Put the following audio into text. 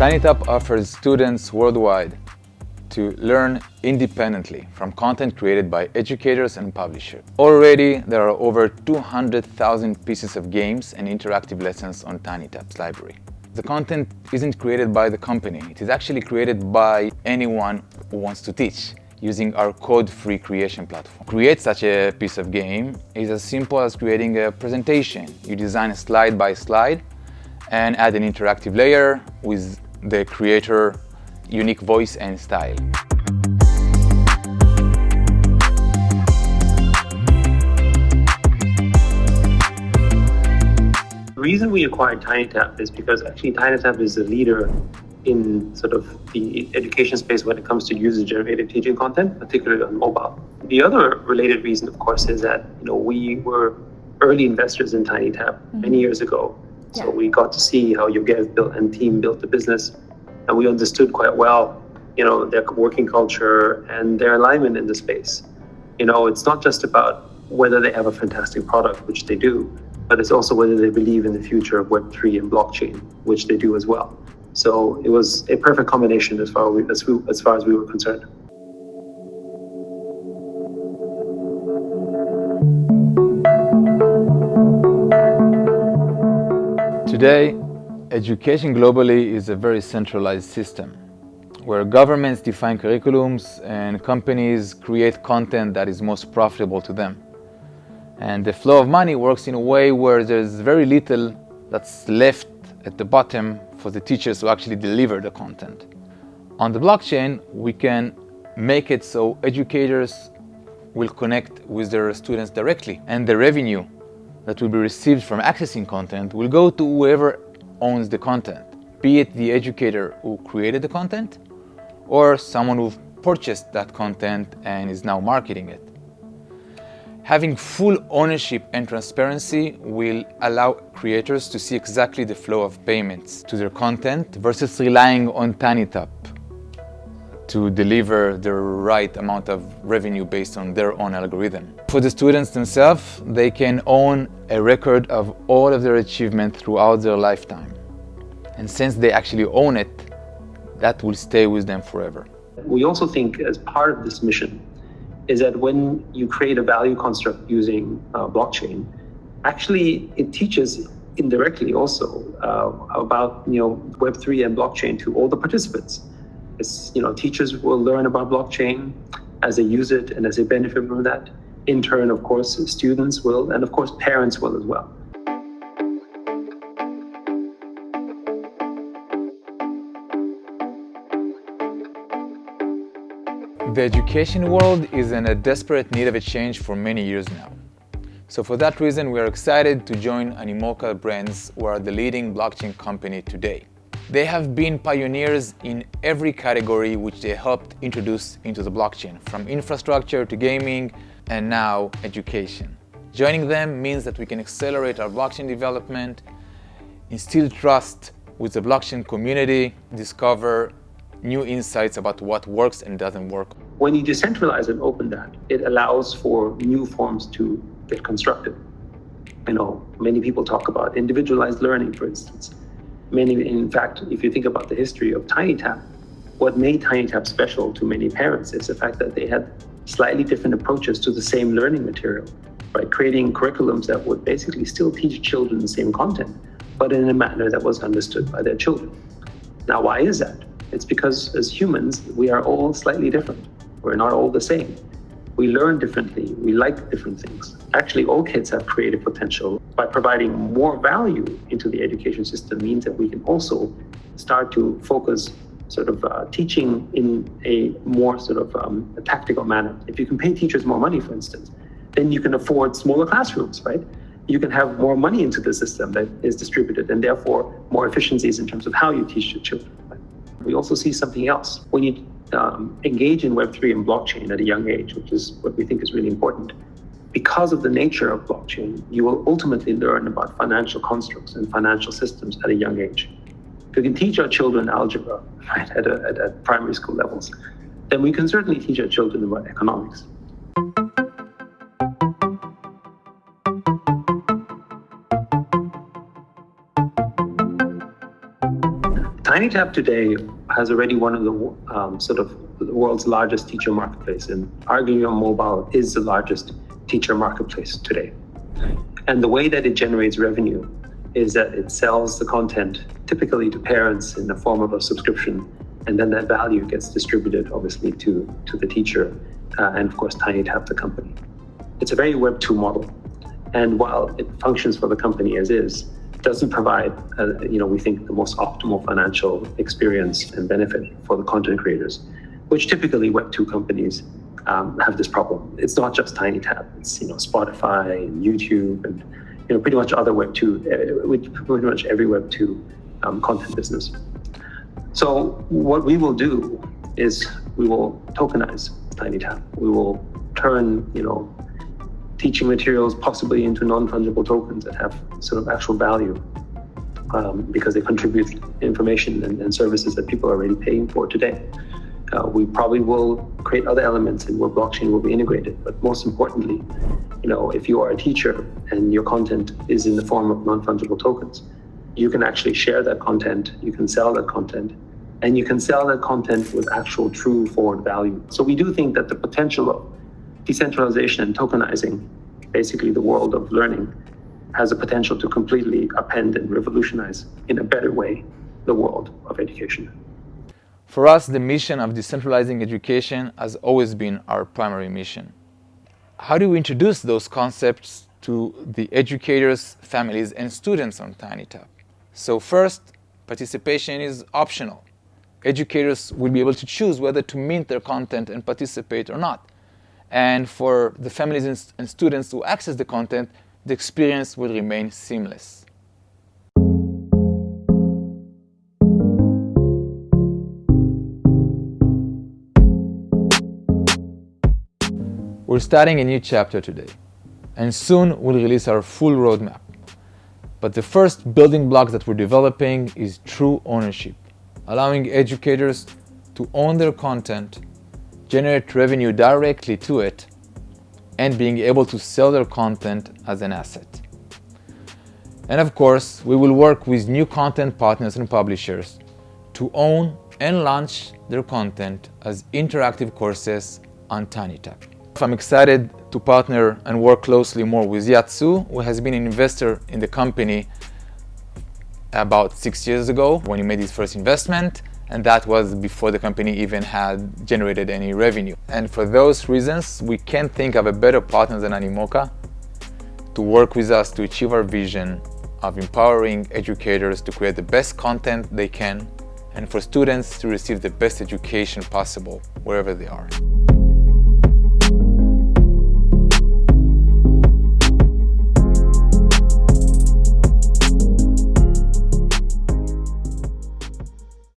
TinyTap offers students worldwide to learn independently from content created by educators and publishers. Already, there are over 200,000 pieces of games and interactive lessons on TinyTap's library. The content isn't created by the company, it is actually created by anyone who wants to teach, using our code-free creation platform. Create such a piece of game is as simple as creating a presentation. You design slide by slide and add an interactive layer with the creator unique voice and style. The reason we acquired TinyTap is because actually TinyTap is a leader in sort of the education space when it comes to user-generated teaching content, particularly on mobile. The other related reason, of course, is that we were early investors in TinyTap many years ago. So we got to see how Yogev built and team built the business, and we understood quite well, their working culture and their alignment in the space. It's not just about whether they have a fantastic product, which they do, but it's also whether they believe in the future of Web3 and blockchain, which they do as well. So it was a perfect combination as far as we were concerned. Today, education globally is a very centralized system, where governments define curriculums and companies create content that is most profitable to them. And the flow of money works in a way where there's very little that's left at the bottom for the teachers to actually deliver the content. On the blockchain, we can make it so educators will connect with their students directly, and the revenue that will be received from accessing content will go to whoever owns the content, be it the educator who created the content or someone who purchased that content and is now marketing it. Having full ownership and transparency will allow creators to see exactly the flow of payments to their content versus relying on TinyTap to deliver the right amount of revenue based on their own algorithm. For the students themselves, they can own a record of all of their achievement throughout their lifetime. And since they actually own it, that will stay with them forever. We also think as part of this mission is that when you create a value construct using blockchain, actually it teaches indirectly also about Web3 and blockchain to all the participants. Teachers will learn about blockchain as they use it and as they benefit from that. In turn, of course, students will, and of course, parents will as well. The education world is in a desperate need of a change for many years now. So for that reason, we are excited to join Animoca Brands, who are the leading blockchain company today. They have been pioneers in every category which they helped introduce into the blockchain, from infrastructure to gaming and now education. Joining them means that we can accelerate our blockchain development, instill trust with the blockchain community, discover new insights about what works and doesn't work. When you decentralize and open that, it allows for new forms to get constructed. Many people talk about individualized learning, for instance. In fact, if you think about the history of TinyTap, what made TinyTap special to many parents is the fact that they had slightly different approaches to the same learning material, right? Creating curriculums that would basically still teach children the same content, but in a manner that was understood by their children. Now, why is that? It's because as humans, we are all slightly different. We're not all the same. We learn differently. We like different things. Actually, all kids have creative potential. By providing more value into the education system means that we can also start to focus teaching in a more a tactical manner. If you can pay teachers more money, for instance, then you can afford smaller classrooms, right? You can have more money into the system that is distributed and therefore more efficiencies in terms of how you teach your children. We also see something else. When you engage in Web3 and blockchain at a young age, which is what we think is really important, because of the nature of blockchain, you will ultimately learn about financial constructs and financial systems at a young age. If we can teach our children algebra, right, at primary school levels, then we can certainly teach our children about economics. TinyTap today has already one of the world's largest teacher marketplace, and arguably on mobile is the largest teacher marketplace today. And the way that it generates revenue is that it sells the content typically to parents in the form of a subscription, and then that value gets distributed obviously to the teacher and of course TinyTap, the company. It's a very Web 2 model, and while it functions for the company as is, it doesn't provide we think the most optimal financial experience and benefit for the content creators, which typically Web 2 companies have this problem. It's not just TinyTap, it's Spotify and YouTube and pretty much other Web 2, pretty much every Web 2 content business. So what we will do is we will tokenize TinyTap. We will turn teaching materials possibly into non-fungible tokens that have sort of actual value because they contribute information and services that people are already paying for today. We probably will create other elements in where blockchain will be integrated, but most importantly, if you are a teacher and your content is in the form of non-fungible tokens, you can actually share that content, you can sell that content, and you can sell that content with actual true forward value. So we do think that the potential of decentralization and tokenizing, basically the world of learning, has a potential to completely upend and revolutionize in a better way the world of education. For us, the mission of decentralizing education has always been our primary mission. How do we introduce those concepts to the educators, families, and students on TinyTap? So first, participation is optional. Educators will be able to choose whether to mint their content and participate or not. And for the families and students who access the content, the experience will remain seamless. We're starting a new chapter today, and soon we'll release our full roadmap. But the first building block that we're developing is true ownership, allowing educators to own their content, generate revenue directly to it, and being able to sell their content as an asset. And of course, we will work with new content partners and publishers to own and launch their content as interactive courses on TinyTap. I'm excited to partner and work closely more with Yatsu, who has been an investor in the company about 6 years ago when he made his first investment, and that was before the company even had generated any revenue. And for those reasons, we can't think of a better partner than Animoca to work with us to achieve our vision of empowering educators to create the best content they can and for students to receive the best education possible wherever they are.